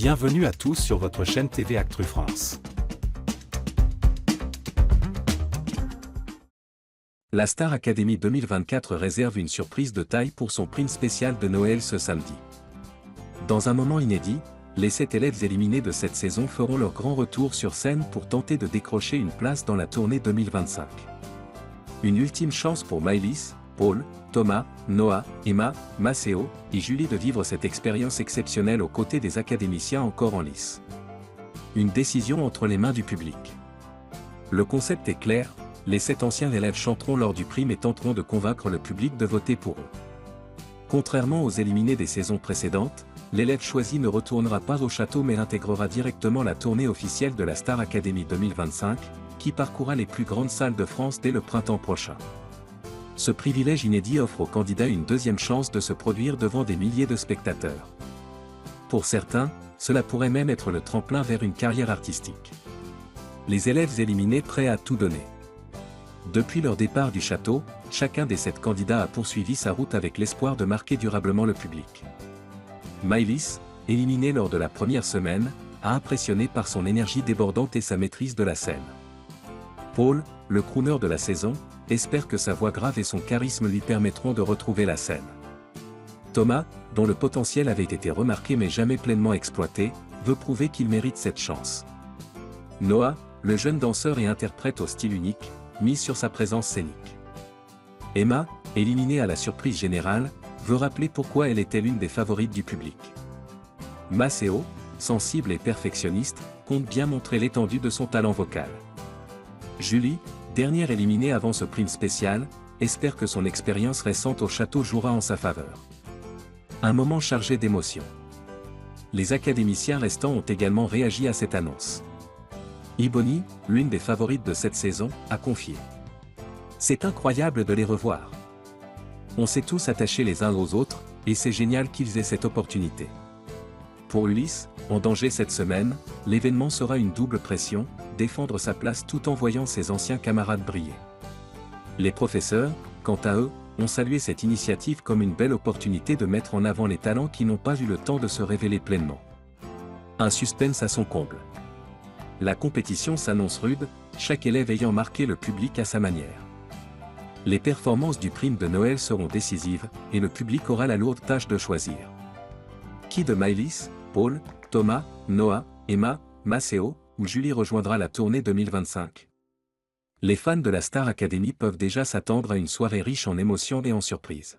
Bienvenue à tous sur votre chaîne TV Actu France. La Star Academy 2024 réserve une surprise de taille pour son prime spécial de Noël ce samedi. Dans un moment inédit, les 7 élèves éliminés de cette saison feront leur grand retour sur scène pour tenter de décrocher une place dans la tournée 2025. Une ultime chance pour Maëlys, Paul, Thomas, Noah, Emma, Maceo et Julie de vivre cette expérience exceptionnelle aux côtés des académiciens encore en lice. Une décision entre les mains du public. Le concept est clair, les 7 anciens élèves chanteront lors du prime et tenteront de convaincre le public de voter pour eux. Contrairement aux éliminés des saisons précédentes, l'élève choisi ne retournera pas au château mais intégrera directement la tournée officielle de la Star Academy 2025, qui parcourra les plus grandes salles de France dès le printemps prochain. Ce privilège inédit offre aux candidats une deuxième chance de se produire devant des milliers de spectateurs. Pour certains, cela pourrait même être le tremplin vers une carrière artistique. Les élèves éliminés prêts à tout donner. Depuis leur départ du château, chacun des 7 candidats a poursuivi sa route avec l'espoir de marquer durablement le public. Maëlys, éliminée lors de la première semaine, a impressionné par son énergie débordante et sa maîtrise de la scène. Paul, le crooner de la saison, espère que sa voix grave et son charisme lui permettront de retrouver la scène. Thomas, dont le potentiel avait été remarqué mais jamais pleinement exploité, veut prouver qu'il mérite cette chance. Noah, le jeune danseur et interprète au style unique, mise sur sa présence scénique. Emma, éliminée à la surprise générale, veut rappeler pourquoi elle était l'une des favorites du public. Maceo, sensible et perfectionniste, compte bien montrer l'étendue de son talent vocal. Julie, dernière éliminée avant ce prime spécial, espère que son expérience récente au château jouera en sa faveur. Un moment chargé d'émotions. Les académiciens restants ont également réagi à cette annonce. Ebony, l'une des favorites de cette saison, a confié. « C'est incroyable de les revoir. On s'est tous attachés les uns aux autres, et c'est génial qu'ils aient cette opportunité. » Pour Ulysse, en danger cette semaine, l'événement sera une double pression, défendre sa place tout en voyant ses anciens camarades briller. Les professeurs, quant à eux, ont salué cette initiative comme une belle opportunité de mettre en avant les talents qui n'ont pas eu le temps de se révéler pleinement. Un suspense à son comble. La compétition s'annonce rude, chaque élève ayant marqué le public à sa manière. Les performances du prime de Noël seront décisives, et le public aura la lourde tâche de choisir. Qui de Maëlys, Paul, Thomas, Noah, Emma, Maceo ou Julie rejoindra la tournée 2025? Les fans de la Star Academy peuvent déjà s'attendre à une soirée riche en émotions et en surprises.